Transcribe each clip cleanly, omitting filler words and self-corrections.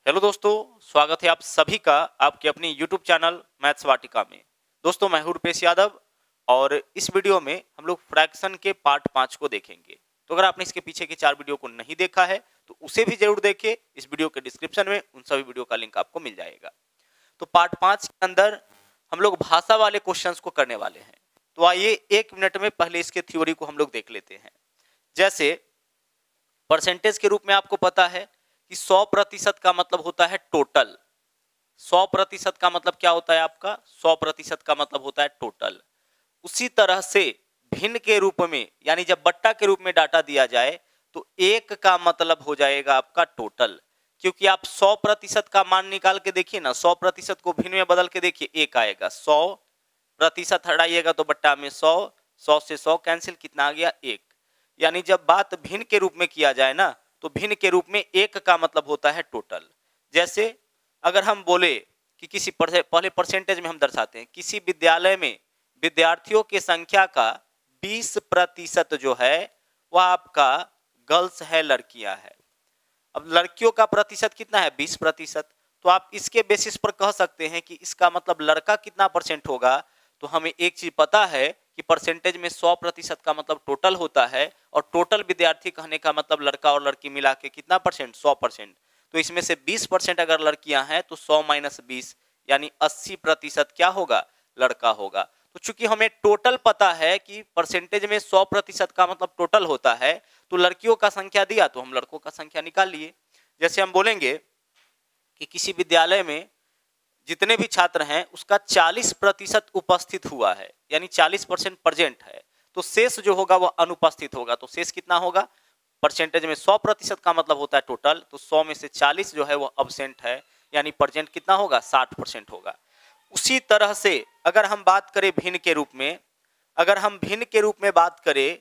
Hello दोस्तों, स्वागत है आप सभी का आपके अपनी यूट्यूब चैनल मैथ्स वाटिका में। दोस्तों, मैं हूं रुपेश यादव और इस वीडियो में हम लोग फ्रैक्शन के पार्ट 5 को देखेंगे। तो अगर आपने इसके पीछे के 4 वीडियो को नहीं देखा है तो उसे भी जरूर देखें। इस वीडियो के डिस्क्रिप्शन में उन सभी वीडियो का लिंक आपको मिल जाएगा। तो पार्ट 5 के अंदर हम लोग भाषा वाले क्वेश्चंस को करने वाले हैं। तो आइए 1 मिनट में पहले इसके थ्योरी को हम लोग देख लेते हैं। जैसे परसेंटेज के रूप में आपको पता है कि 100% का मतलब होता है टोटल। 100% का मतलब क्या होता है आपका? 100% का मतलब होता है टोटल। उसी तरह से भिन्न के रूप में, यानी जब बट्टा के रूप में डाटा दिया जाए तो एक का मतलब हो जाएगा आपका टोटल। क्योंकि आप 100% का मान निकाल के देखिए ना, 100% को भिन्न में बदल के देखिए, एक आएगा। 100% हटाइएगा तो बट्टा में 100, 100 से 100 कैंसिल, कितना आ गया? एक। यानी जब बात भिन्न के रूप में किया जाए ना तो भिन्न के रूप में एक का मतलब होता है टोटल। जैसे अगर हम बोले कि किसी पहले परसेंटेज में हम दर्शाते हैं, किसी विद्यालय में विद्यार्थियों की संख्या का 20% जो है वह आपका गर्ल्स है, लड़कियां है। अब लड़कियों का प्रतिशत कितना है? 20%। तो आप इसके बेसिस पर कह सकते हैं कि इसका मतलब लड़का कितना परसेंट होगा। तो हमें एक चीज पता है कि परसेंटेज में 100% का मतलब टोटल होता है, और टोटल विद्यार्थी कहने का मतलब लड़का और लड़की मिला के कितना परसेंट? 100%। तो इसमें से 20% अगर लड़कियां हैं तो 100 - 20 यानी 80% क्या होगा? लड़का होगा। तो चूंकि हमें टोटल पता है कि परसेंटेज में 100% का मतलब टोटल होता है, तो लड़कियों का संख्या दिया तो हम लड़कों का संख्या निकाल लिए। जैसे हम बोलेंगे कि किसी विद्यालय में जितने भी छात्र हैं उसका 40% उपस्थित हुआ है, यानी 40% प्रेजेंट है, तो शेष जो होगा वह अनुपस्थित होगा। तो शेष कितना होगा? परसेंटेज में 100% का मतलब होता है टोटल, तो 100 में से 40 जो है वह अब्सेंट है, यानी प्रेजेंट कितना होगा? 60% होगा। उसी तरह से अगर हम बात करें भिन्न के रूप में, अगर हम भिन्न के रूप में बात करें,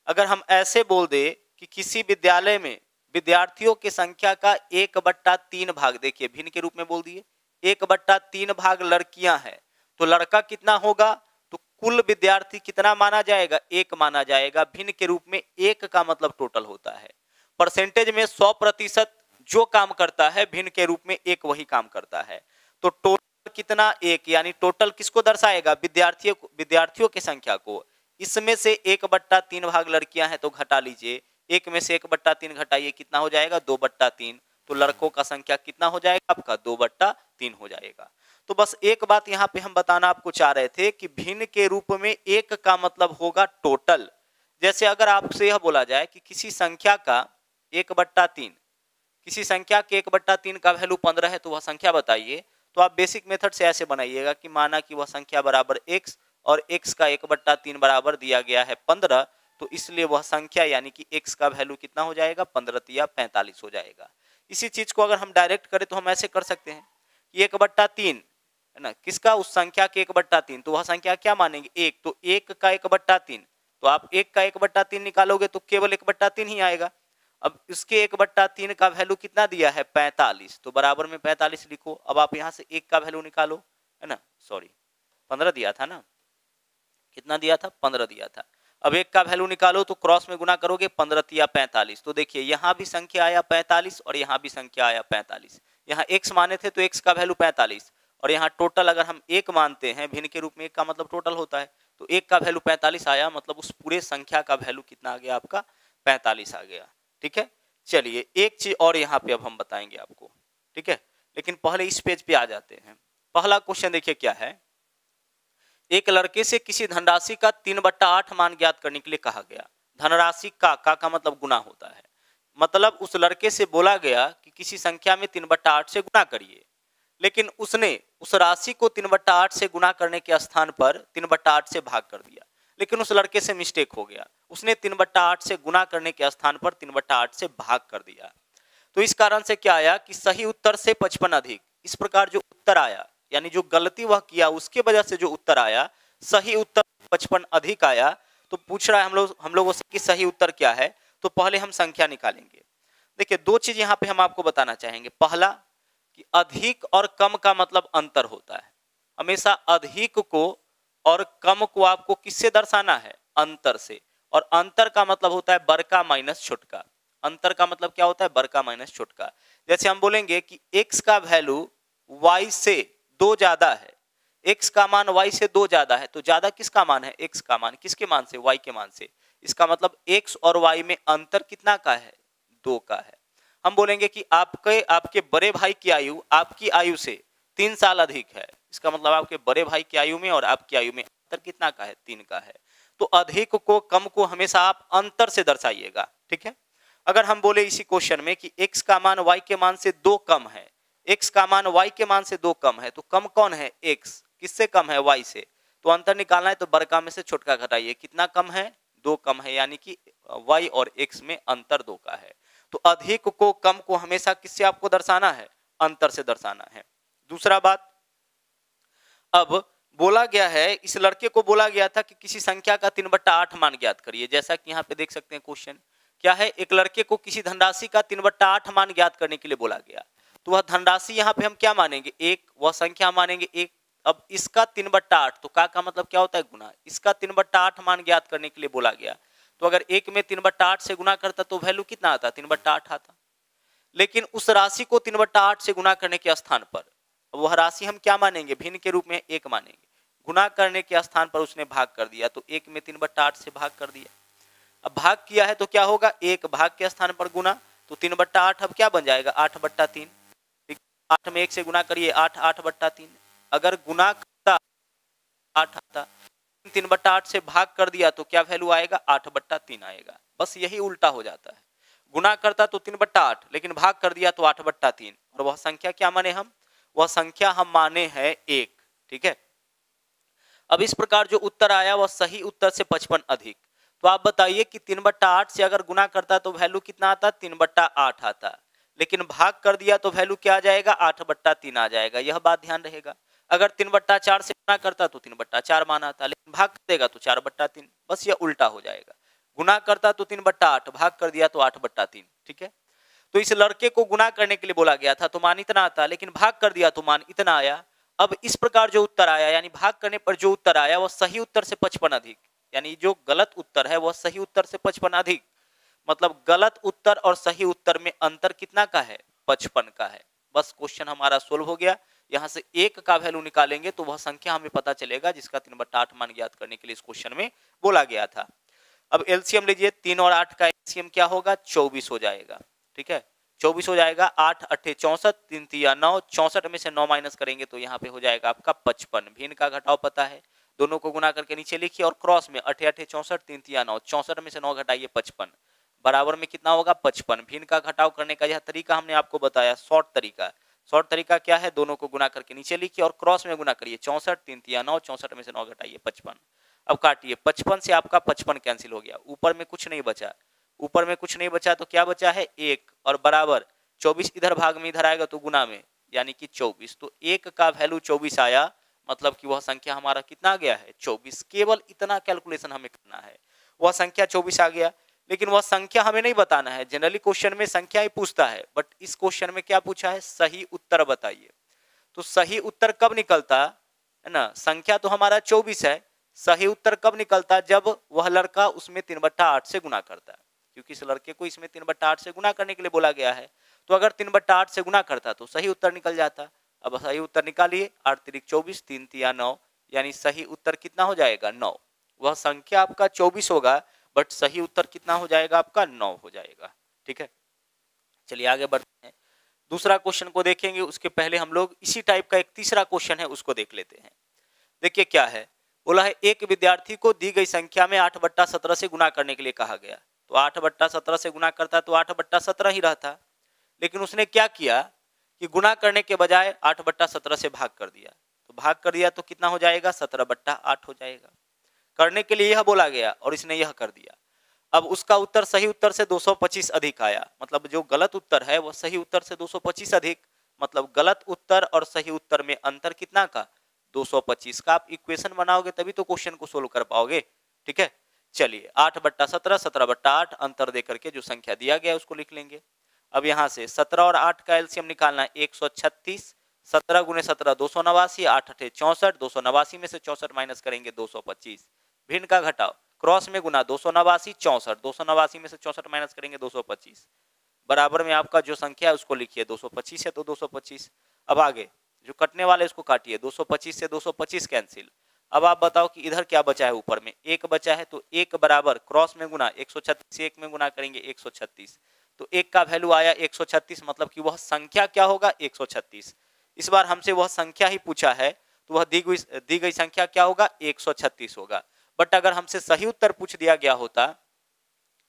अगर हम ऐसे बोल दे कि किसी विद्यालय में विद्यार्थियों की संख्या का 1/3 भाग, देखिए भिन्न के रूप में बोल दिए 1/3 भाग लड़कियां हैं, तो लड़का कितना होगा? तो कुल विद्यार्थी कितना माना जाएगा? एक माना जाएगा। भिन्न के रूप में एक का मतलब टोटल होता है। परसेंटेज में 100% जो काम करता है भिन्न के रूप में एक वही काम करता है। तो टोटल कितना? एक। यानी टोटल किसको दर्शाएगा? विद्यार्थियों की संख्या को। इसमें से 1/3 भाग लड़कियां हैं तो घटा लीजिए, एक में से 1/3 घटाइए, कितना हो जाएगा? 2/3। तो लड़कों का संख्या कितना हो जाएगा आपका? 2/3 हो जाएगा। तो बस एक बात यहाँ पे हम बताना आपको चाह रहे थे कि भिन्न के रूप में एक का मतलब होगा टोटल। जैसे अगर आपसे यह बोला जाए कि किसी संख्या का 1/3, किसी संख्या के 1/3 का वैल्यू 15 है तो वह संख्या बताइए। तो आप बेसिक मेथड से ऐसे बनाइएगा कि माना कि वह संख्या बराबर x और x का 1/3 बराबर दिया गया है 15, तो इसलिए वह संख्या यानी कि x का वैल्यू कितना हो जाएगा? 15 या 45 हो जाएगा। इसी चीज को अगर हम डायरेक्ट करें तो हम ऐसे कर सकते हैं कि 1/3 है ना, किसका? उस संख्या के 1/3, तो वह संख्या क्या मानेंगे? एक। तो एक का 1/3, तो आप एक का 1/3 निकालोगे तो केवल 1/3 ही आएगा। अब इसके 1/3 का वैल्यू कितना दिया है? 45, तो बराबर में 45 लिखो। अब आप यहां से एक का वैल्यू निकालो, है ना, सॉरी 15 दिया था ना, कितना दिया था? 15 दिया था। अब एक का वैल्यू निकालो तो क्रॉस में गुना करोगे, 15 या 45। तो देखिए यहाँ भी संख्या आया 45 और यहाँ भी संख्या आया 45। यहाँ x माने थे तो x का वैल्यू 45, और यहाँ टोटल अगर हम एक मानते हैं, भिन्न के रूप में एक का मतलब टोटल होता है, तो एक का वैल्यू 45 आया, मतलब उस पूरे संख्या का वैल्यू कितना आ गया आपका? 45 आ गया। ठीक है, चलिए एक चीज और यहाँ पे अब हम बताएंगे आपको। ठीक है, लेकिन पहले इस पेज पे आ जाते हैं। पहला क्वेश्चन देखिए क्या है। एक लड़के से किसी धनराशि का 3/8 मान ज्ञात करने के लिए कहा गया। धनराशि का मतलब गुना होता है। मतलब उस लड़के से बोला गया कि किसी संख्या में 3/8 से गुना करिए, लेकिन उसने उस राशि को 3/8 से गुना करने के स्थान पर 3/8 से भाग कर दिया। लेकिन उस लड़के से मिस्टेक हो गया, उसने 3/8 से गुना करने के स्थान पर 3/8 से भाग कर दिया। तो इस कारण से क्या आया कि सही उत्तर से 55 अधिक। इस प्रकार जो उत्तर आया, यानी जो गलती वह किया उसके वजह से जो उत्तर आया, सही उत्तर 55 अधिक आया। तो पूछ रहा है हम लोगों से कि सही उत्तर क्या है। तो पहले हम संख्या निकालेंगे। देखिए दो चीज यहाँ पे हम आपको बताना चाहेंगे। पहला कि अधिक और कम का मतलब अंतर होता है। हमेशा अधिक को और कम को आपको किससे दर्शाना है? अंतर से। और अंतर का मतलब होता है बड़का माइनस छोटका। अंतर का मतलब क्या होता है? बड़का माइनस छोटका। जैसे हम बोलेंगे कि x का वैल्यू y से 2 ज्यादा है, x का मान y से 2 ज्यादा है, तो ज्यादा किसका मान है? x का मान। किसके मान से? y के मान से। इसका मतलब x और y में अंतर कितना का है? 2 का है। हम बोलेंगे कि आपके बड़े भाई की आयु आपकी आयु से 3 साल अधिक है, इसका मतलब आपके बड़े भाई की आयु में और आपकी आयु में अंतर कितना का है? 3 का है। तो अधिक को कम को हमेशा आप अंतर से दर्शाइएगा, ठीक है। अगर हम बोले इसी क्वेश्चन में कि x का मान y के मान से 2 कम है, x का मान y के मान से 2 कम है, तो कम कौन है? x। किससे कम है? y से। तो अंतर निकालना है तो बड़का में से छोटका घटाइए, कितना कम है? 2 कम है, यानी कि y और x में अंतर 2 का है। तो अधिक को कम को हमेशा किससे आपको दर्शाना है? अंतर से दर्शाना है। दूसरा बात, अब बोला गया है, इस लड़के को बोला गया था कि किसी संख्या का 3/8 मान ज्ञात करिए। जैसा कि यहाँ पे देख सकते हैं क्वेश्चन क्या है, एक लड़के को किसी धनराशि का 3/8 मान ज्ञात करने के लिए बोला गया। तो वह धनराशि यहाँ पे हम क्या मानेंगे? एक। वह संख्या मानेंगे एक। अब इसका 3/8, तो का मतलब क्या होता है? गुना। इसका 3/8 मान ज्ञात करने के लिए बोला गया। तो अगर एक में 3/8 से गुना करता तो वैल्यू कितना आता? 3/8 आता। लेकिन उस राशि को 3/8 से गुना करने के स्थान पर वह राशि हम क्या मानेंगे? भिन्न के रूप में एक मानेंगे। गुना करने के स्थान पर उसने भाग कर दिया, तो एक में 3/8 से भाग कर दिया। अब भाग किया है तो क्या होगा? एक भाग के स्थान पर गुना, तो 3/8 अब क्या बन जाएगा? 8/3। 8 में 1 से गुना करिए, 8 8/3। अगर गुना करता 8 आता, 3/8 से भाग कर दिया तो क्या वैल्यू आएगा? 8/3 आएगा। बस यही उल्टा हो जाता है। गुना करता तो 3/8, लेकिन भाग कर दिया तो 8/3। और वह संख्या क्या माने हम? वह संख्या हम माने हैं 1, ठीक है। अब इस प्रकार जो उत्तर आया वह सही उत्तर से 55 अधिक। तो आप बताइए कि 3/8 से अगर गुना करता तो वैल्यू कितना आता? 3/8 आता। लेकिन भाग कर दिया तो वैल्यू क्या आ जाएगा? 8/3 आ जाएगा। यह बात ध्यान रहेगा। अगर 3/4 से गुना करता तो 3/4 मान आता, लेकिन भाग कर देगा तो 4/3। बस यह उल्टा हो जाएगा। गुना करता तो 3/8, भाग कर दिया तो 8/3, ठीक है। तो इस लड़के को गुना करने के लिए बोला गया था तो मान इतना आता, लेकिन भाग कर दिया तो मान इतना आया। अब इस प्रकार जो उत्तर आया, यानी भाग करने पर जो उत्तर आया वह सही उत्तर से 55 अधिक, यानी जो गलत उत्तर है वह सही उत्तर से 55 अधिक। मतलब गलत उत्तर और सही उत्तर में अंतर कितना का है? 55 का है। बस क्वेश्चन हमारा सोल्व हो गया। यहां से एक का वैल्यू निकालेंगे तो वह संख्या हमें पता चलेगा जिसका 3/8 मान ज्ञात करने के लिए इस क्वेश्चन में बोला गया था। अब एलसीएम लीजिए, 3 और 8 का एलसीएम क्या होगा? 24 हो जाएगा, ठीक है। 24 हो जाएगा। 8 8 64, 3 3 9, 64 में से 9 माइनस करेंगे तो यहाँ पे हो जाएगा आपका 55। भिन्न का घटाव पता है, दोनों को गुना करके नीचे लिखिए और क्रॉस में 8 8 64, 3 3 9, 64 में से 9 घटाइए 55, बराबर में कितना होगा? 55। भिन्न का घटाव करने का यह तरीका हमने आपको बताया, शॉर्ट तरीका। शॉर्ट तरीका क्या है? दोनों को गुना करके नीचे लिखिए और क्रॉस में गुना करिए। 64 3 3 9, 64 में से 9 घटाइए 55। अब काटिए, 55 से आपका 55 कैंसिल हो गया, ऊपर में कुछ नहीं बचा। ऊपर में कुछ नहीं बचा तो क्या बचा है? 1 और बराबर 24 इधर भाग में इधर आएगा तो गुना में, यानी कि 24। तो 1 का वैल्यू 24 आया, मतलब कि वह संख्या हमारा कितना आ गया है? 24। केवल इतना कैलकुलेशन हमें करना है, वह संख्या 24 आ गया। लेकिन वह संख्या हमें नहीं बताना है। जनरली क्वेश्चन में संख्या ही पूछता है, बट इस क्वेश्चन में क्या पूछा है? सही उत्तर बताइए। तो सही उत्तर कब निकलता है ना? संख्या तो हमारा 24 है, सही उत्तर कब निकलता? जब वह लड़का उसमें 3/8 से गुना करता है, क्योंकि इस लड़के को इसमें 3/8 से गुना करने के लिए बोला गया है। तो अगर 3/8 से गुना करता तो सही उत्तर निकल जाता। अब सही उत्तर निकालिए, 8 3 24, 3 3 9, यानी सही उत्तर कितना हो जाएगा? 9। वह संख्या आपका 24 होगा, बट सही उत्तर कितना हो जाएगा? आपका 9 हो जाएगा, ठीक है। चलिए आगे बढ़ते हैं, दूसरा क्वेश्चन को देखेंगे। उसके पहले हम लोग इसी टाइप का एक तीसरा क्वेश्चन है उसको देख लेते हैं। देखिए क्या है, बोला है एक विद्यार्थी को दी गई संख्या में 8/17 से गुना करने के लिए कहा गया। तो 8/17 से गुना करता तो 8/17 ही रहता, लेकिन उसने क्या किया कि गुना करने के बजाय 8/17 से भाग कर दिया। तो भाग कर दिया तो कितना हो जाएगा? 17/8 हो जाएगा। करने के लिए यह बोला गया और इसने यह कर दिया। अब उसका उत्तर सही उत्तर से 225 अधिक आया, मतलब जो गलत उत्तर है वह सही उत्तर से 225 अधिक। मतलब गलत उत्तर और सही उत्तर में अंतर कितना का? 225 का। आप इक्वेशन बनाओगे तभी तो क्वेश्चन को सोल्व कर पाओगे, ठीक है। चलिए 8/17, 17/8 अंतर देकर के जो संख्या दिया गया है उसको लिख लेंगे। अब यहाँ से 17 और 8 का एलसीएम निकालना है 136। 17 गुने 17 289, 8 8 64, 289 में से 64 माइनस करेंगे 225। भिन्न का घटाव क्रॉस में गुना 289 64, 289 में से 64 माइनस करेंगे 225, बराबर में आपका जो संख्या है उसको लिखिए, 225 है तो 225। अब आगे जो कटने वाले उसको काटिए, 225 से 225 कैंसिल। अब आप बताओ कि इधर क्या बचा है, ऊपर में 1 बचा है, तो 1 बराबर क्रॉस में गुना 136, 1 में गुना करेंगे 136, तो 1 का वैल्यू आया 136, मतलब कि वह संख्या क्या होगा, 136। इस बार हमसे वह संख्या ही पूछा है, तो वह दी गई संख्या क्या होगा, 136 होगा। बट अगर हमसे सही उत्तर पूछ दिया गया होता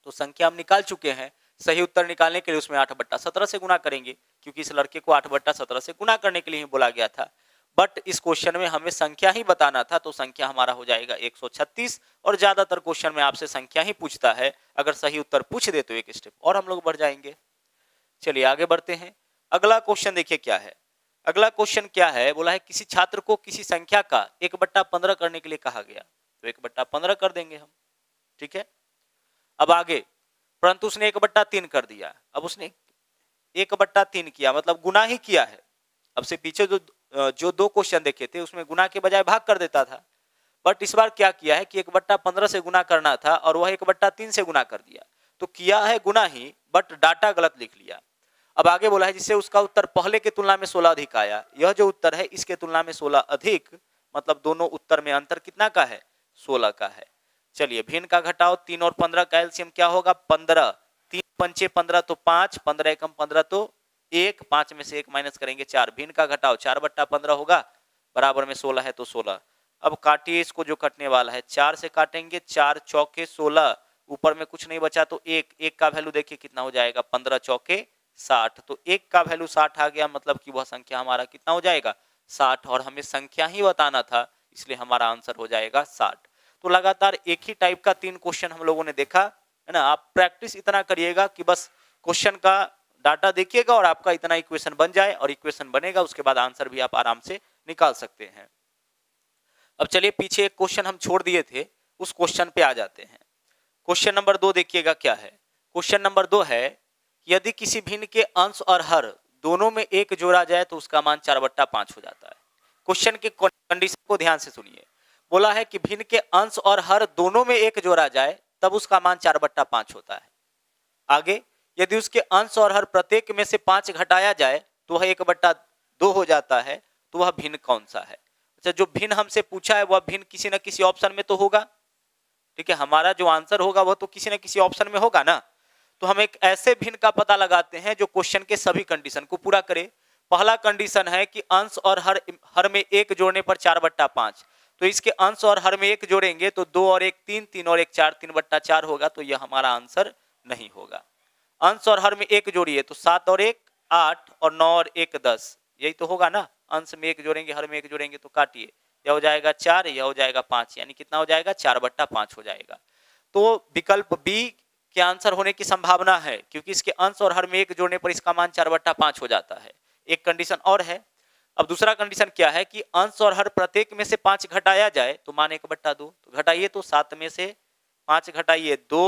तो संख्या हम निकाल चुके हैं, सही उत्तर निकालने के लिए उसमें 8/17 से गुना करेंगे, क्योंकि इस लड़के को 8/17 से गुना करने के लिए ही बोला गया था। बट इस क्वेश्चन में हमें संख्या ही बताना था, तो संख्या हमारा हो जाएगा 136। और ज्यादातर क्वेश्चन में आपसे संख्या ही पूछता है, अगर सही उत्तर पूछ दे तो एक स्टेप और हम लोग बढ़ जाएंगे। चलिए आगे बढ़ते हैं। अगला क्वेश्चन देखिए क्या है। अगला क्वेश्चन क्या है, बोला है किसी छात्र को किसी संख्या का 1/15 करने के लिए कहा गया, तो 1/15 कर देंगे हम, ठीक है। अब आगे, परंतु उसने 1/3 कर दिया। अब उसने 1/3 किया मतलब गुना ही किया है। अब से पीछे जो 2 क्वेश्चन देखे थे उसमें गुना के बजाय भाग कर देता था, बट इस बार क्या किया है कि 1/15 से गुना करना था और वह 1/3 से गुना कर दिया, तो किया है गुना ही, बट डाटा गलत लिख लिया। अब आगे बोला है जिससे उसका उत्तर पहले के तुलना में 16 अधिक आया। यह जो उत्तर है इसके तुलना में 16 अधिक, मतलब दोनों उत्तर में अंतर कितना का है, 16 का है। चलिए भिन्न का घटाओ, 3 और 15 का एलसीएम क्या होगा, 15। 3 पंचे 15 तो 5, 15 एकम 15 तो 1, 5 में से 1 माइनस करेंगे 4। भिन्न का घटाओ, 4/15 होगा, बराबर में 16 है तो 16। अब काटिए इसको, जो कटने वाला है 4 से काटेंगे, 4 चौके 16, ऊपर में कुछ नहीं बचा तो 1 का वैल्यू देखिए कितना हो जाएगा, 15 चौके 60, तो 1 का वैल्यू 60 आ गया, मतलब कि वह संख्या हमारा कितना हो जाएगा, 60। और हमें संख्या ही बताना था, इसलिए हमारा आंसर हो जाएगा 60। तो लगातार एक ही टाइप का 3 क्वेश्चन हम लोगों ने देखा है ना। आप प्रैक्टिस इतना करिएगा कि बस क्वेश्चन का डाटा देखिएगा और आपका इतना इक्वेशन बन जाए, और इक्वेशन बनेगा उसके बाद आंसर भी आप आराम से निकाल सकते हैं। अब चलिए पीछे एक क्वेश्चन हम छोड़ दिए थे, उस क्वेश्चन पे आ जाते हैं। क्वेश्चन नंबर 2 देखिएगा क्या है। क्वेश्चन नंबर 2 है, यदि किसी भिन्न के अंश और हर दोनों में 1 जोड़ा जाए तो उसका मान 4/5 हो जाता है। क्वेश्चन के कंडीशन को ध्यान से सुनिए। बोला है कि भिन्न के अंश और हर दोनों में 1 जोड़ा जाए तब उसका मान 4/5 होता है। आगे, यदि उसके अंश और हर प्रत्येक में से 5 घटाया जाए तो वह 1/2 हो जाता है, तो वह भिन्न कौन सा है। अच्छा, जो भिन्न हमसे पूछा है वह भिन्न किसी न किसी ऑप्शन में तो होगा, ठीक है। हमारा जो आंसर होगा वह तो किसी न किसी ऑप्शन में होगा ना। तो हम एक ऐसे भिन्न का पता लगाते हैं जो क्वेश्चन के सभी कंडीशन को पूरा करे। पहला कंडीशन है कि अंश और हर में 1 जोड़ने पर 4/5, तो इसके अंश और हर में 1 जोड़ेंगे तो 2 और 1 3, 3 और 1 4, 3/4 होगा, तो यह हमारा आंसर नहीं होगा। अंश और हर में 1 जोड़िए तो 7 और 1 8 और 9 और 1 10, यही तो होगा ना। अंश में 1 जोड़ेंगे, हर में 1 जोड़ेंगे तो काटिए, यह हो जाएगा 4, यह हो जाएगा 5, यानी कितना हो जाएगा, 4/5 हो जाएगा। तो विकल्प बी के आंसर होने की संभावना है, क्योंकि इसके अंश और हर में 1 जोड़ने पर इसका मान 4/5 हो जाता है। एक कंडीशन और है। अब दूसरा कंडीशन क्या है कि अंश और हर प्रत्येक में से 5 घटाया जाए तो मान 1/2, तो घटाइए तो 7 में से 5 घटाइए 2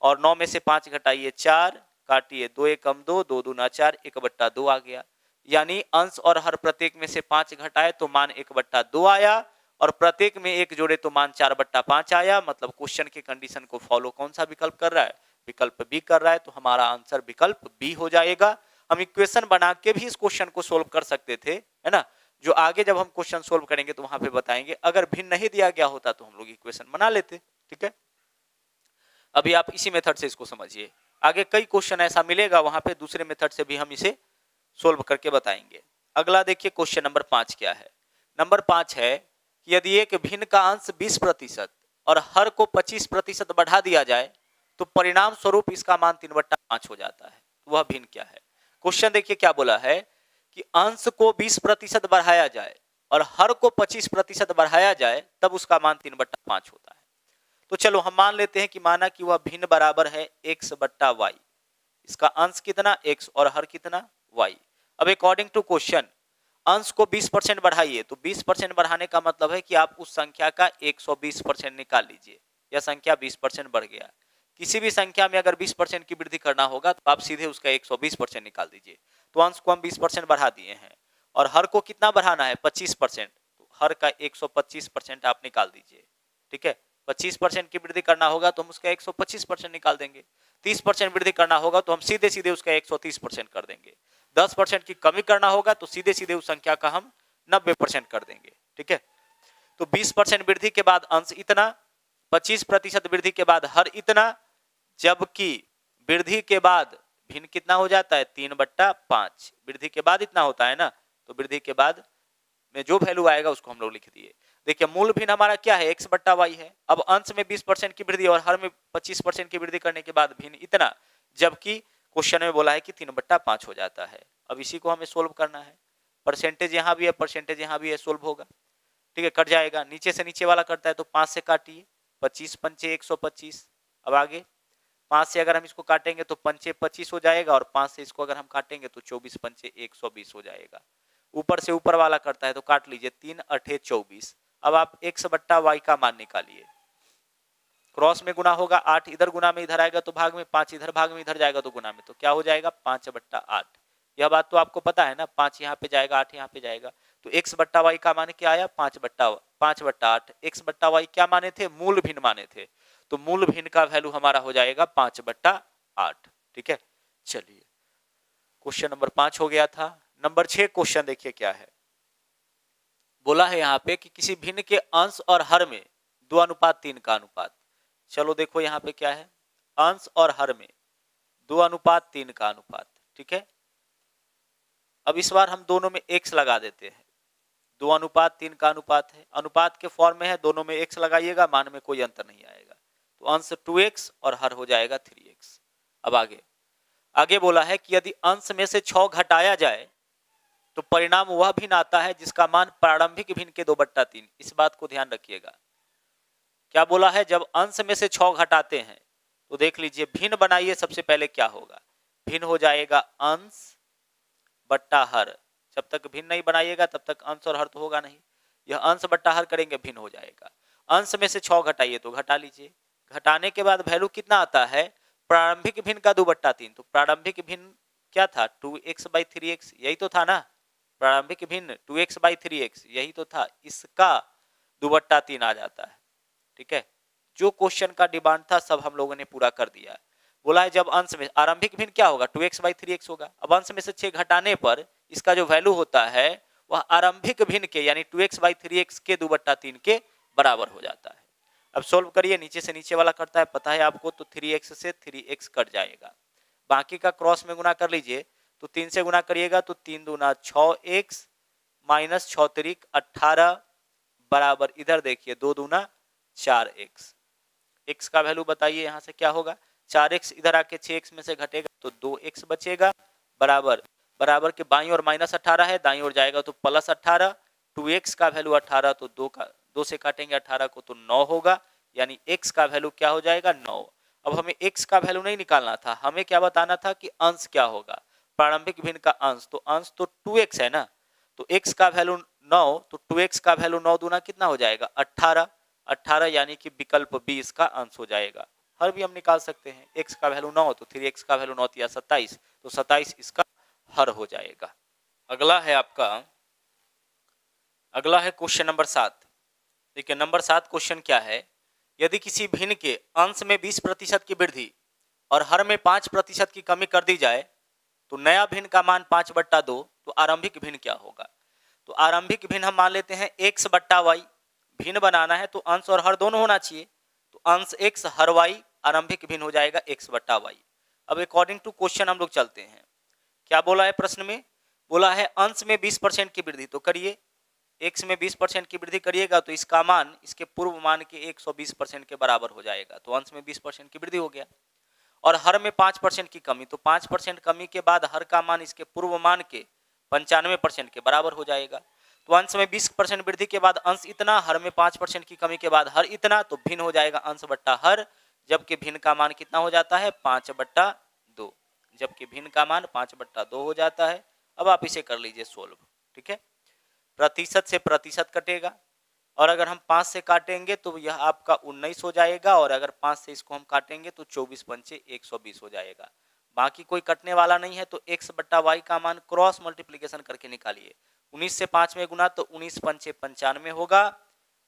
और 9 में से 5 घटाइए 4, काटिए 2 एकम 2, 2 दूना 4, 1/2 आ गया। यानी अंश और हर प्रत्येक में से 5 घटाए तो मान 1/2 आया, और प्रत्येक में 1 जोड़े तो मान 4/5 आया। मतलब क्वेश्चन के कंडीशन को फॉलो कौन सा विकल्प कर रहा है, विकल्प बी कर रहा है, तो हमारा आंसर विकल्प बी हो जाएगा। हम इक्वेशन बना के भी इस क्वेश्चन को सोल्व कर सकते थे, है ना। जो आगे जब हम क्वेश्चन सोल्व करेंगे तो वहां पे बताएंगे। अगर भिन्न नहीं दिया गया होता तो हम लोग इक्वेशन बना लेते, ठीक है। अभी आप इसी मेथड से इसको समझिए, आगे कई क्वेश्चन ऐसा मिलेगा, वहां पे दूसरे मेथड से भी हम इसे सोल्व करके बताएंगे। अगला देखिए क्वेश्चन नंबर 5 क्या है। नंबर 5 है कि यदि एक भिन्न का अंश 20% और हर को 25% बढ़ा दिया जाए तो परिणाम स्वरूप इसका मान 3/5 हो जाता है, तो वह भिन्न क्या है। क्वेश्चन देखिए क्या बोला है कि अंश को 20% बढ़ाया जाए और हर को 25% बढ़ाया जाए तब उसका मान 3/5 होता है। तो चलो हम मान लेते हैं कि माना कि वह भिन्न बराबर है x/y, इसका अंश कितना x और हर कितना y। अब अकॉर्डिंग टू क्वेश्चन अंश को 20% बढ़ाइए, तो 20% बढ़ाने का मतलब है कि आप उस संख्या का 120% निकाल लीजिए। यह संख्या 20% बढ़ गया। किसी भी संख्या में अगर 20% की वृद्धि करना होगा तो आप सीधे उसका 120% निकाल दीजिए। तो अंश को हम 20% बढ़ा दिए हैं, और हर को कितना बढ़ाना है, 25%, तो हर का 125% आप निकाल दीजिए, ठीक है। 25% की वृद्धि करना होगा तो हम उसका 125% निकाल देंगे। 30% वृद्धि करना होगा तो हम सीधे सीधे उसका 130% कर देंगे। 10% की कमी करना होगा तो सीधे सीधे उस संख्या का हम 90% कर देंगे। ठीक है, तो 20% वृद्धि के बाद अंश इतना, 25% वृद्धि के बाद हर इतना, जबकि वृद्धि के बाद भिन्न कितना हो जाता है 3/5। वृद्धि के बाद इतना होता है ना, तो वृद्धि के बाद में जो वैल्यू आएगा उसको हम लोग लिख दिए। देखिए मूल भिन्न हमारा क्या है, x/y है। अब अंश में 20% की वृद्धि और हर में 25% की वृद्धि करने के बाद भिन्न इतना, जबकि क्वेश्चन में बोला है कि 3/5 हो जाता है। अब इसी को हमें सोल्व करना है। परसेंटेज यहाँ भी है, परसेंटेज यहाँ भी है, सोल्व होगा। ठीक है, कट जाएगा। नीचे से नीचे वाला करता है तो 5 से काटिए, 25 पंचे 125। अब आगे 5 से अगर हम इसको काटेंगे तो पंचे 25 हो जाएगा, और 5 से इसको अगर हम काटेंगे तो 24 पंचे 120 हो जाएगा। ऊपर से ऊपर वाला करता है तो काट लीजिए, 3 अठे 24। अब आप x/y का मान निकालिए। क्रॉस में गुना होगा, 8 इधर गुना में इधर आएगा तो भाग में, 5 इधर भाग में इधर जाएगा तो गुना में, तो क्या हो जाएगा 5/8। यह बात तो आपको पता है ना, 5 यहाँ पे जाएगा, 8 यहाँ पे जाएगा, तो x/y का मान क्या आया 5/8। x/y क्या माने थे, मूल भिन्न माने थे, तो मूल भिन्न का वैल्यू हमारा हो जाएगा 5/8। ठीक है, चलिए क्वेश्चन नंबर 5 हो गया था। नंबर 6 क्वेश्चन देखिए क्या है। बोला है यहाँ पे कि किसी भिन्न के अंश और हर में 2:3 का अनुपात। चलो देखो यहाँ पे क्या है, अंश और हर में 2:3 का अनुपात। ठीक है, अब इस बार हम दोनों में x लगा देते हैं। 2:3 का अनुपात है, अनुपात के फॉर्म में है, दोनों में x लगाइएगा, मान में कोई अंतर नहीं आएगा, तो अंश 2x और हर हो जाएगा 3x। अब आगे बोला है कि यदि अंश में से 6 घटाया जाए तो परिणाम वह भिन्न आता है जिसका मान प्रारंभिक भिन्न के 2/3। इस बात को ध्यान रखिएगा। क्या बोला है, जब अंश में से 6 घटाते हैं तो देख लीजिए, भिन्न बनाइए सबसे पहले, क्या होगा, भिन्न हो जाएगा अंश बट्टा हर। जब तक भिन्न नहीं बनाइएगा तब तक अंश और हर तो होगा नहीं, यह अंश बट्टा हर करेंगे भिन्न हो जाएगा। अंश में से 6 घटाइए तो घटा लीजिए, घटाने के बाद वैल्यू कितना आता है, प्रारंभिक भिन्न का 2/3। तो प्रारंभिक भिन्न क्या था 2x/3x, यही तो था ना, प्रारंभिक भिन्न 2x/3x यही तो था, इसका 2/3 आ जाता है। ठीक है, जो क्वेश्चन का डिमांड था सब हम लोगों ने पूरा कर दिया। बोला है जब अंश में आरंभिक भिन्न क्या होगा 2x/3x होगा। अब अंश में से 6 घटाने पर इसका जो वैल्यू होता है वह आरंभिक भिन्न के यानी 2x/3x के 2/3 के बराबर हो जाता है। अब सोल्व करिए, नीचे से नीचे वाला करता है, पता है आपको, तो 3x से 3x कट जाएगा, बाकी का क्रॉस में गुना कर लीजिए, तो 3 से गुना करिएगा तो 3 दूना 6x माइनस 6 त्रिक 18 बराबर, इधर देखिए 2 दूना 4x। x का वैल्यू बताइए यहाँ से क्या होगा, 4x इधर आके 6x में से घटेगा तो 2x बचेगा, बराबर के बाईं ओर -18 है, दाईं ओर जाएगा तो +18। 2x का वैल्यू 18, तो 2 से काटेंगे 18 को तो 9 होगा, यानी x का वैल्यू क्या हो जाएगा 9। अब हमें x का वैल्यू नहीं निकालना था, हमें क्या बताना था कि अंश क्या होगा, प्रारंभिक भिन्न का अंश, तो अंश तो 2x है ना, तो x का वैल्यू 9, तो 2x का वैल्यू 9 दूना कितना हो जाएगा 18 यानी कि विकल्प बी इसका अंश हो जाएगा। हर भी हम निकाल सकते हैं, x का वैल्यू 9 तो 3x का वैल्यू 9 या 27, तो 27 इसका हर हो जाएगा। अगला है क्वेश्चन नंबर 7। देखिए नंबर 7 क्वेश्चन क्या है, यदि किसी भिन्न के अंश में 20% की वृद्धि और हर में 5% की कमी कर दी जाए तो नया भिन्न का मान 5/2, तो आरंभिक भिन्न क्या होगा। तो आरंभिक भिन्न हम मान लेते हैं x/y, भिन्न बनाना है तो अंश और हर दोनों होना चाहिए, तो अंश x हर y, आरंभिक भिन्न हो जाएगा x/y। अब अकॉर्डिंग टू क्वेश्चन हम लोग चलते हैं, क्या बोला है प्रश्न में, बोला है अंश में 20% की वृद्धि, तो करिए, x में 20% की वृद्धि करिएगा तो इसका मान इसके पूर्व मान के 120% के बराबर हो जाएगा, तो अंश में 20% की वृद्धि हो गया। और हर में 5% की कमी, तो 5% कमी के बाद हर का मान इसके पूर्व मान के 95% के बराबर हो जाएगा। तो अंश में 20% वृद्धि के बाद अंश इतना, हर में 5% की कमी के बाद हर इतना, तो भिन्न हो जाएगा अंश बट्टा हर, जबकि भिन्न का मान कितना हो जाता है 5/2, जबकि भिन्न का मान 5/2 हो जाता है। अब आप इसे कर लीजिए सोल्व। ठीक है, प्रतिशत से प्रतिशत कटेगा, और अगर हम 5 से काटेंगे तो यह आपका 19 हो जाएगा, और अगर 5 से इसको हम काटेंगे तो 24 पंचे 120 हो जाएगा। बाकी कोई कटने वाला नहीं है, तो x/y का मान क्रॉस मल्टीप्लीकेशन करके निकालिए। 19 से 5 में गुना तो 19 पंचे 95 होगा,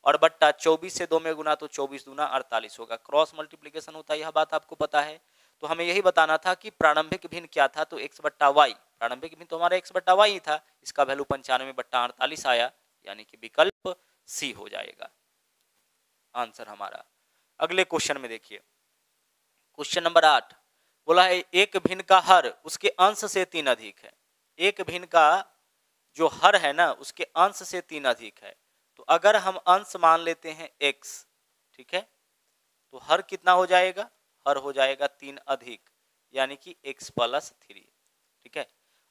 और बट्टा 24 से 2 में गुना तो 24 दूना 48 होगा। क्रॉस मल्टीप्लीकेशन होता है, यह बात आपको पता है। तो हमें यही बताना था कि प्रारंभिक भिन्न क्या था, तो x बट्टा वाई, प्रारंभिक भिन्न तो हमारा x बट्टा वाई ही था, इसका वैल्यू 95/48 आया, यानी कि विकल्प सी हो जाएगा आंसर हमारा। अगले क्वेश्चन में देखिए, क्वेश्चन नंबर 8 बोला है एक भिन्न का हर उसके अंश से 3 अधिक है। एक भिन्न का जो हर है ना उसके अंश से 3 अधिक है, तो अगर हम अंश मान लेते हैं x, ठीक है, तो हर कितना हो जाएगा, हर हो जाएगा 3 अधिक, यानी कि x प्लस 3, ठीक है।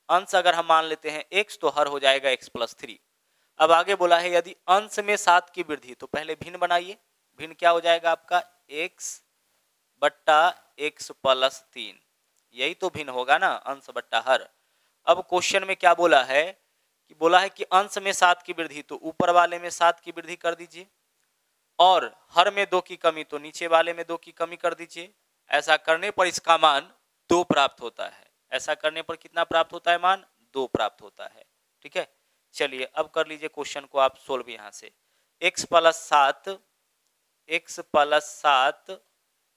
अंश अगर हम मान लेते हैं x तो हर हो जाएगा x प्लस 3। अब आगे बोला है यदि अंश में 7 की वृद्धि, तो पहले भिन्न बनाइए, भिन्न क्या हो जाएगा आपका x बट्टा x प्लस 3, यही तो भिन्न होगा ना, अंश बट्टा हर। अब क्वेश्चन में क्या बोला है कि बोला है कि अंश में 7 की वृद्धि, तो ऊपर वाले में 7 की वृद्धि कर दीजिए, और हर में 2 की कमी तो नीचे वाले में 2 की कमी कर दीजिए। ऐसा करने पर इसका मान 2 प्राप्त होता है। ऐसा करने पर कितना प्राप्त होता है, मान 2 प्राप्त होता है, ठीक है। चलिए अब कर लीजिए क्वेश्चन को आप सोल्व यहाँ से, x प्लस 7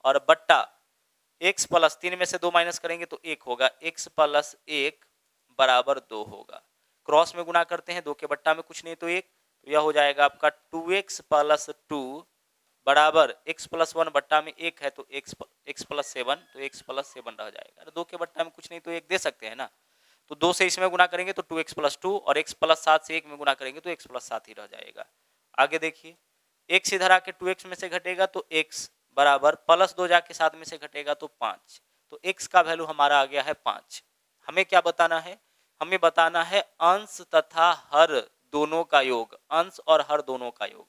और बट्टा x प्लस 3 में से 2 माइनस करेंगे तो 1 होगा, x प्लस 1 बराबर 2 होगा। क्रॉस में गुना करते हैं, 2 के बट्टा में कुछ नहीं तो 1, तो यह हो जाएगा आपका 2x प्लस 2 बराबर x प्लस 1 बट्टा में 1 है तो x प्लस 7, तो x प्लस 7 रह जाएगा। 2 के बट्टा में कुछ नहीं तो 1 दे सकते हैं ना, तो 2 से इसमें गुना करेंगे तो 2x प्लस 2 और x प्लस 7 से 1 में गुना करेंगे तो x प्लस 7 ही रह जाएगा। आगे देखिए, x इधर आके 2x में से घटेगा तो x बराबर प्लस 2 जाके 7 में से घटेगा तो 5, तो x का वैल्यू हमारा आ गया है 5। हमें क्या बताना है, हमें बताना है अंश तथा हर दोनों का योग, अंश और हर दोनों का योग।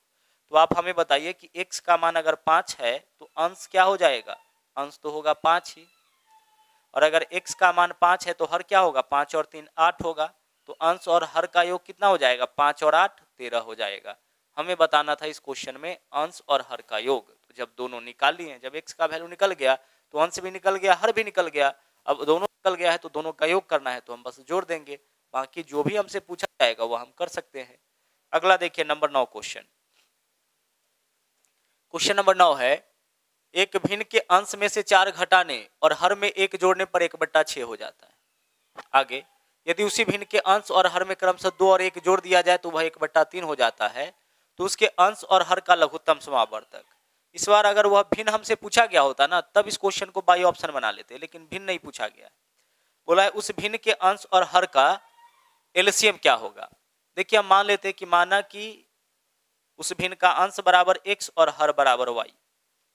तो आप हमें बताइए कि x का मान अगर 5 है तो अंश क्या हो जाएगा, अंश तो होगा 5 ही, और अगर x का मान 5 है तो हर क्या होगा, 5 और 3 8 होगा, तो अंश और हर का योग कितना हो जाएगा, 5 और 8 13 हो जाएगा। हमें बताना था इस क्वेश्चन में अंश और हर का योग। तो जब दोनों निकाल लिए, जब x का वैल्यू निकल गया तो अंश भी निकल गया, हर भी निकल गया, अब दोनों निकल गया है तो दोनों का योग करना है, तो हम बस जोड़ देंगे, बाकी जो भी हमसे पूछा जाएगा वो हम कर सकते हैं। अगला देखिए नंबर 9 क्वेश्चन, क्वेश्चन नंबर 9 है एक भिन्न के अंश में से 4 घटाने और हर में 1 जोड़ने पर 1/6 हो जाता है। आगे यदि उसी भिन्न के अंश और हर में क्रमशः 2 और 1 जोड़ दिया जाए तो वह 1/3 हो जाता है, तो उसके अंश और हर का लघुत्तम समावर्तक। इस बार अगर वह भिन्न हमसे पूछा गया होता ना तब इस क्वेश्चन को बाई ऑप्शन बना लेते, लेकिन भिन्न नहीं पूछा गया। बोला है उस भिन्न के अंश और हर का एलसीएम क्या होगा। देखिए हम मान लेते हैं कि माना कि उस भिन्न का अंश बराबर x और हर बराबर y।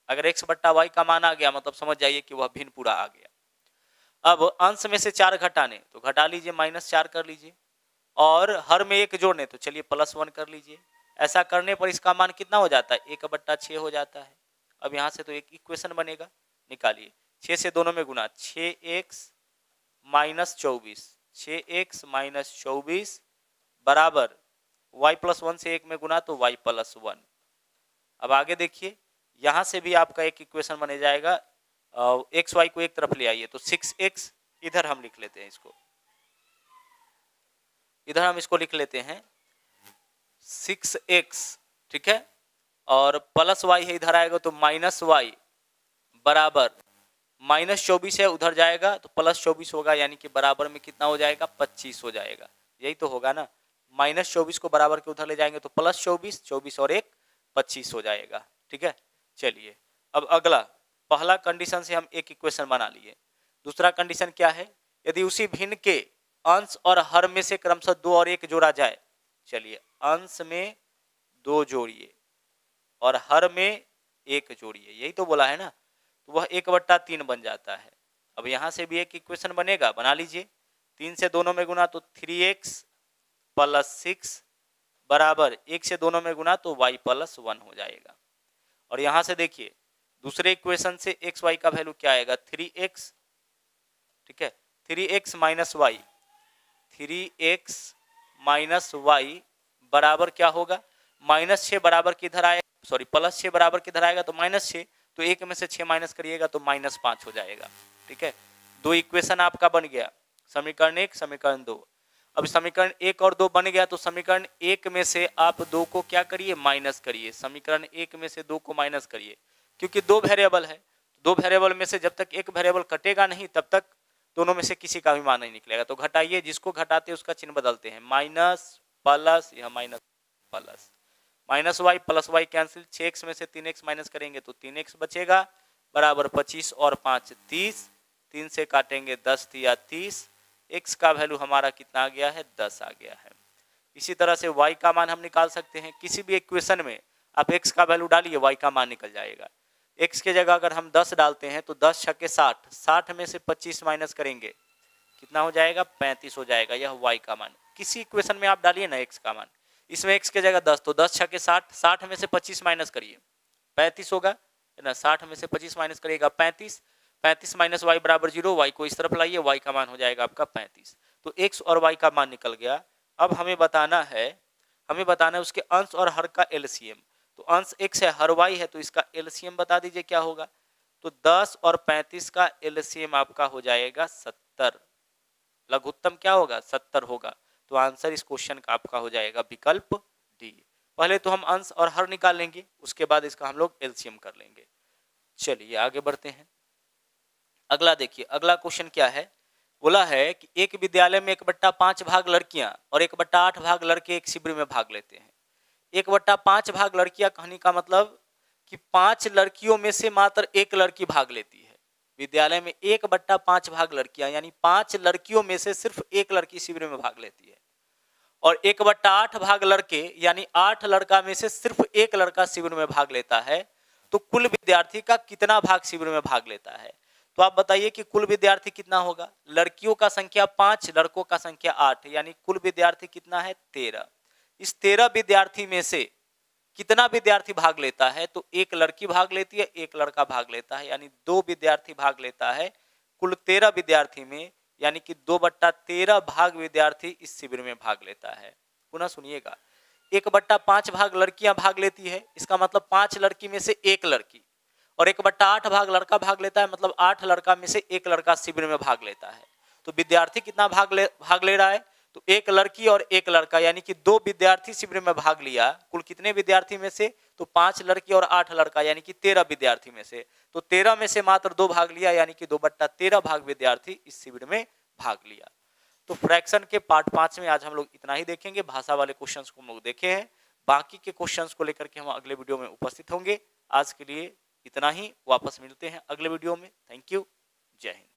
अगर x बट्टा y का मान आ गया मतलब समझ जाइए कि वह भिन्न पूरा आ गया। अब अंश में से 4 घटाने तो घटा लीजिए, -4 कर लीजिए, और हर में 1 जोड़ने तो चलिए +1 कर लीजिए। ऐसा करने पर इसका मान कितना हो जाता है, 1/6 हो जाता है। अब यहाँ से तो एक इक्वेशन बनेगा, निकालिए, 6 से दोनों में गुना, 6x - 24, 6x - 24 बराबर y + 1 से 1 में गुना तो y + 1। अब आगे देखिए, यहाँ से भी आपका एक इक्वेशन बने जाएगा, एक्स वाई को एक तरफ ले आइए तो 6x, इधर हम लिख लेते हैं इसको, इधर हम इसको लिख लेते हैं 6x, ठीक है, और प्लस y है इधर आएगा तो -y बराबर -24 है, उधर जाएगा तो +24 होगा, यानी कि बराबर में कितना हो जाएगा, 25 हो जाएगा। यही तो होगा ना, -24 को बराबर के उधर ले जाएंगे तो +24, 24 और 1 25 हो जाएगा, ठीक है। चलिए अब अगला, पहला कंडीशन से हम एक इक्वेशन बना लिए। दूसरा कंडीशन क्या है, यदि उसी भिन्न के अंश और हर में से क्रमशः 2 और 1 जोड़ा जाए। चलिए अंश में 2 जोड़िए और हर में 1 जोड़िए, यही तो बोला है ना, तो वह 1/3 बन जाता है। अब यहाँ से भी एक इक्वेशन बनेगा, बना लीजिए, 3 से दोनों में गुना तो 3x + 6 बराबर 1 से दोनों में गुना तो y + 1 हो जाएगा। और यहाँ से देखिए दूसरे इक्वेशन से एक्स वाई का वैल्यू क्या आएगा, 3x, ठीक है, 3x - y, 3x - y बराबर क्या होगा, -6 बराबर किधर आएगा, सॉरी +6 बराबर किधर आएगा तो -6, तो 1 में से 6 माइनस करिएगा तो -5 हो जाएगा, ठीक है। 2 इक्वेशन आपका बन गया, समीकरण 1 समीकरण 2। अब समीकरण 1 और 2 बन गया तो समीकरण 1 में से आप 2 को क्या करिए, माइनस करिए, समीकरण 1 में से 2 को माइनस करिए, क्योंकि 2 वेरिएबल है, दो वेरिएबल में से जब तक एक वेरिएबल कटेगा नहीं तब तक दोनों में से किसी का भी मान नहीं निकलेगा। तो घटाइए, जिसको घटाते हैं उसका चिन्ह बदलते हैं, माइनस प्लस, यह minus plus, minus y plus y cancel, 6x में से 3x माइनस करेंगे तो 3x बचेगा, बराबर 25 और 5 30, 3 से काटेंगे 10 या 30, x का वैल्यू हमारा कितना आ गया है, 10 आ गया है। इसी तरह से y का मान हम निकाल सकते हैं, किसी भी इक्वेशन में आप x का वैल्यू डालिए, y का मान निकल जाएगा। x के जगह अगर हम 10 डालते हैं तो 10 छक्के 60, 60 में से 25 माइनस करेंगे कितना हो जाएगा, 35 हो जाएगा, यह y का मान। किसी इक्वेशन में आप डालिए ना x का मान, इसमें x के जगह 10, तो 10 छक्के 60, 60 में से 25 माइनस करिए 35 होगा, है ना, 60 में से 25 माइनस करिएगा 35, 35 माइनस वाई बराबर 0, वाई को इस तरफ लाइए, वाई का मान हो जाएगा आपका 35। तो x और y का मान निकल गया। अब हमें बताना है उसके अंश और हर का एलसीएम। तो अंश x है, हर y है, तो इसका एलसीएम बता दीजिए क्या होगा। तो 10 और 35 का एलसीएम आपका हो जाएगा 70, लघुत्तम क्या होगा, 70 होगा। तो आंसर इस क्वेश्चन का आपका हो जाएगा विकल्प डी। पहले तो हम अंश और हर निकाल लेंगे, उसके बाद इसका हम लोग एलसीएम कर लेंगे। चलिए आगे बढ़ते हैं। अगला देखिए, अगला क्वेश्चन क्या है, बोला है कि एक विद्यालय में 1/5 भाग लड़कियां और 1/8 भाग लड़के एक शिविर में भाग लेते हैं। 1/5 भाग लड़कियां कहने का मतलब कि 5 लड़कियों में से मात्र एक लड़की भाग लेती है। विद्यालय में 1/5 भाग लड़कियां, यानी 5 लड़कियों में से सिर्फ एक लड़की शिविर में भाग लेती है। और 1/8 भाग लड़के, यानी 8 लड़का में से सिर्फ एक लड़का शिविर में भाग लेता है। तो कुल विद्यार्थी का कितना भाग शिविर में भाग लेता है। तो आप बताइए कि कुल विद्यार्थी कितना होगा। लड़कियों का संख्या 5, लड़कों का संख्या 8, यानी कुल विद्यार्थी कितना है, 13। इस 13 विद्यार्थी में से कितना विद्यार्थी भाग लेता है, तो एक लड़की भाग लेती है, एक लड़का भाग लेता है, यानी 2 विद्यार्थी भाग लेता है कुल 13 विद्यार्थी में, यानी कि 2/13 भाग विद्यार्थी इस शिविर में भाग लेता है। पुनः सुनिएगा, 1/5 भाग लड़कियां भाग लेती है, इसका मतलब 5 लड़की में से एक लड़की, और 1/8 भाग लड़का भाग लेता है, मतलब 8 लड़का में से एक लड़का शिविर में भाग लेता है। तो विद्यार्थी कितना भाग ले रहा है, तो एक लड़की और एक लड़का, यानी कि 2 विद्यार्थी शिविर में भाग लिया। कुल कितने विद्यार्थी में से, तो 5 लड़की और 8 लड़का, यानी कि 13 विद्यार्थी में से। तो 13 में से मात्र 2 भाग लिया, यानी कि 2/13 भाग विद्यार्थी इस शिविर में भाग लिया। तो फ्रैक्शन के पार्ट 5 में आज हम लोग इतना ही देखेंगे। भाषा वाले क्वेश्चंस को हम लोग देखे हैं, बाकी के क्वेश्चंस को लेकर के हम अगले वीडियो में उपस्थित होंगे। आज के लिए इतना ही, वापस मिलते हैं अगले वीडियो में। थैंक यू, जय हिंद।